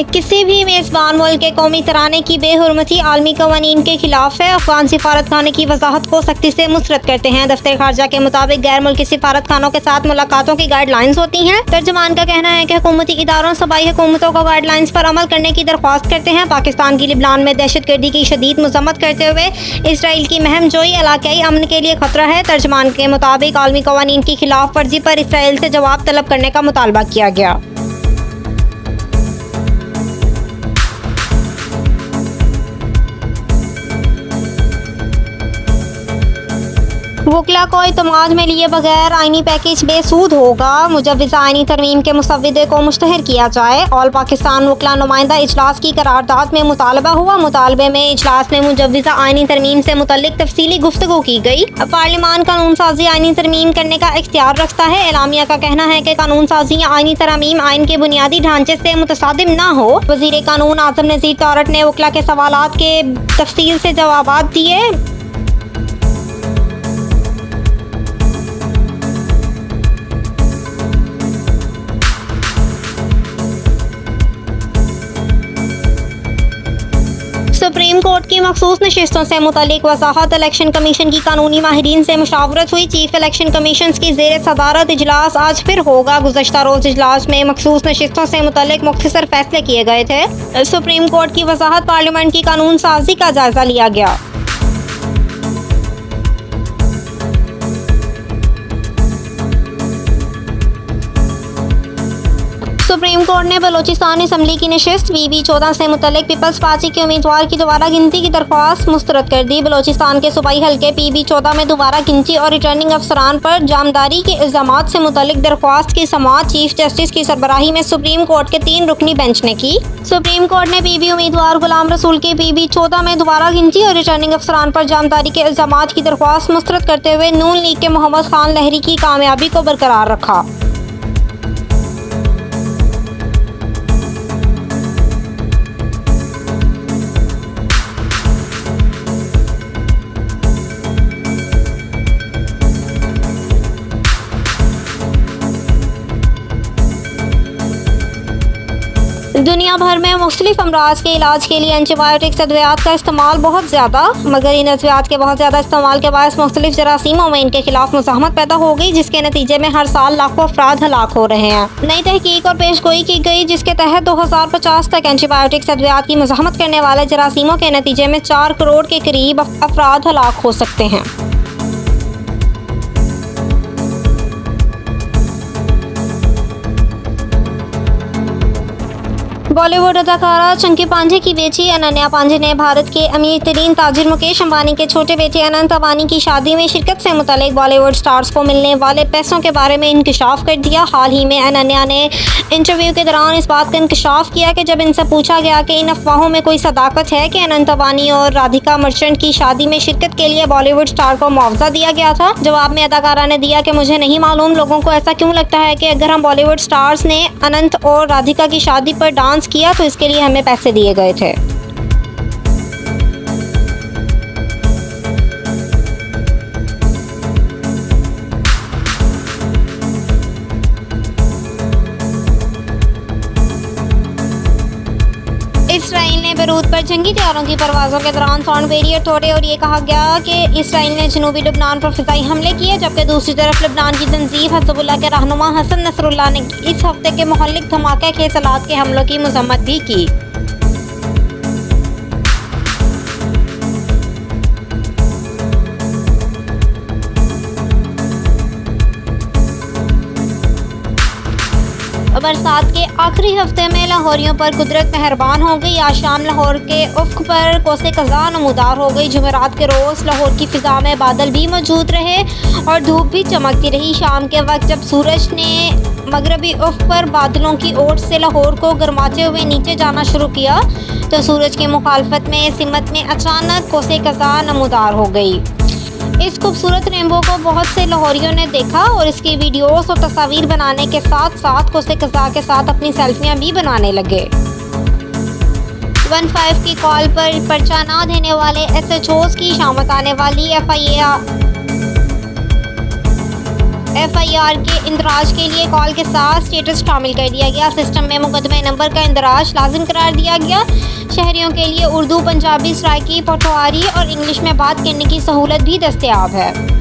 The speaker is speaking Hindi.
किसी भी मेज़बान मुल्क के कौमी तराने की बेहुरमती आलमी कवानीन के खिलाफ है। अफगान सिफारत खाने की वजाहत को सख्ती से मुस्तरद करते हैं। दफ्तर खारजा के मुताबिक गैर मुल्की सिफारत खानों के साथ मुलाकातों की गाइडलाइंस होती हैं। तर्जमान का कहना है कि हुकूमती इदारों सूबाई हुकूमतों को गाइडलाइंस पर अमल करने की दरख्वास्त करते हैं। पाकिस्तान की लिबनान में दहशतगर्दी की शदीद मजम्मत करते हुए इसराइल की महम जोई इलाकाई अमन के लिए खतरा है। तर्जमान के मुताबिक आलमी कवानीन की खिलाफ वर्जी पर इसराइल से जवाब तलब करने का मुतालबा किया गया। वकला को इत्माद में लिए बगैर आईनी पैकेज बेसूद होगा। मुजव्वज़ा आईनी तरमीम के मुसव्विदे को मुश्तहर किया जाए। ऑल पाकिस्तान वकला नुमाइंदा इजलास की करारदाद में मुतालबा हुआ। मुतालबे में इजलास में मुजव्वज़ा आईनी तरमीम से मुतल्लिक तफसीली गुफ्तगू की गई। पार्लियामान कानून साजी आईनी तरमीम करने का इख्तियार रखता है। एलामिया का कहना है कि कानून साजी या आईनी तरमीम आइन के बुनियादी ढांचे से मुतसादिम न हो। वज़ीर कानून आज़म नज़ीर तौरट ने वकला के सवालात के तफसील से जवाबात दिए। सुप्रीम कोर्ट की मखसूस नशिस्तों से मुतालिक वजाहत। इलेक्शन कमीशन की कानूनी माहिरीन से मुशावरत हुई। चीफ इलेक्शन कमीशन की ज़ेर सदारत इजलास आज फिर होगा। गुज़श्ता रोज़ इजलास में मखसूस नशिस्तों से मुतालिक मुख्तसर फैसले किए गए थे। सुप्रीम कोर्ट की वजाहत पार्लियामेंट की कानून साजी का जायजा लिया गया। सुप्रीम कोर्ट ने बलोचिस्तान असम्बली की नशिस्त BB-14 से मुतल्लिक पीपल्स पार्टी के उम्मीदवार की दोबारा गिनती की दरख्वास्त मुस्तरद कर दी। बलोचिस्तान के सूबाई हल्के PB-14 में दोबारा गिनती और रिटर्निंग अफसरान पर जामदारी के इल्ज़ामात से मुतल्लिक दरख्वास्त की समाअत चीफ जस्टिस की सरबराही में सुप्रीम कोर्ट के 3 रुकनी बेंच ने की। सुप्रीम कोर्ट ने PB उम्मीदवार गुलाम रसूल के PB-14 में दोबारा गिनती और रिटर्निंग अफसरान पर जामदारी के इल्ज़ामात की दरख्वास्त मुस्तरद करते हुए नून लीग के मोहम्मद खान लहरी की कामयाबी को बरकरार रखा। दुनिया भर में मुख्तलिफ अमराज के इलाज के लिए एंटीबायोटिक्स अद्वियात का इस्तेमाल बहुत ज़्यादा, मगर इन अद्वियात के बहुत ज़्यादा इस्तेमाल के बायस मुख्तलिफ जरासीमों में इनके खिलाफ मुज़ाहमत पैदा हो गई, जिसके नतीजे में हर साल लाखों अफराद हलाक हो रहे हैं। नई तहकीक और पेशगोई की गई जिसके तहत 2050 तक एंटीबायोटिक्स अद्वियात की मुज़ाहमत करने वाले जरासीमों के नतीजे में 4 करोड़ के करीब अफराद हलाक हो सकते हैं। बॉलीवुड अदाकारा चंकी पांडे की बेटी अनन्या पांडे ने भारत के अमीर तरीन ताजिर मुकेश अंबानी के छोटे बेटे अनंत अंबानी की शादी में शिरकत से मुतालिक बॉलीवुड स्टार्स को मिलने वाले पैसों के बारे में इंकशाफ कर दिया। हाल ही में अनन्या ने इंटरव्यू के दौरान इस बात का इंकशाफ किया कि जब इनसे पूछा गया कि इन अफवाहों में कोई सदाकत है कि अनंत अंबानी और राधिका मर्चेंट की शादी में शिरकत के लिए बॉलीवुड स्टार को मुआवजा दिया गया था, जवाब में अदाकारा ने दिया कि मुझे नहीं मालूम लोगों को ऐसा क्यों लगता है कि अगर हम बॉलीवुड स्टार्स ने अनंत और राधिका की शादी पर डांस किया तो इसके लिए हमें पैसे दिए गए थे। इसराइल ने बेरूत पर जंगी तैयारों की परवाज़ों के दौरान साउंड बैरियर तोड़े और ये कहा गया कि इसराइल ने जनूबी लबनान पर फ़िज़ाई हमले किए, जबकि दूसरी तरफ लबनान की तंजीम हिज़्बुल्लाह के रहनुमा हसन नसरुल्लाह ने इस हफ्ते के मुहल्लिक धमाके खेज़ हालात के हमलों की मज़म्मत भी की। बरसात के आखिरी हफ्ते में लाहौरियों पर कुदरत मेहरबान हो गई। आज शाम लाहौर के उफ़्क़ पर कोसे क़ज़ा नमूदार हो गई। जुमेरात के रोज़ लाहौर की फ़िज़ा में बादल भी मौजूद रहे और धूप भी चमकती रही। शाम के वक्त जब सूरज ने मगरबी उफ़्क़ पर बादलों की ओट से लाहौर को गरमाते हुए नीचे जाना शुरू किया तो सूरज की मुखालफत में सिमत में अचानक कोसे क़ज़ा नमूदार हो गई। इस खूबसूरत रेनबो को बहुत से लाहौरियों ने देखा और इसकी वीडियोस और तस्वीर बनाने के साथ साथ कोसे क़ज़ा के साथ अपनी सेल्फियां भी बनाने लगे। 15 की कॉल पर पर्चा ना देने वाले SHOs की शामत आने वाली FIR के इंदराज के लिए कॉल के साथ स्टेटस शामिल कर दिया गया। सिस्टम में मुकदमे नंबर का इंदराज लाजिम करार दिया गया। शहरियों के लिए उर्दू, पंजाबी, सराइकी, पोठवारी और इंग्लिश में बात करने की सहूलत भी दस्तयाब है।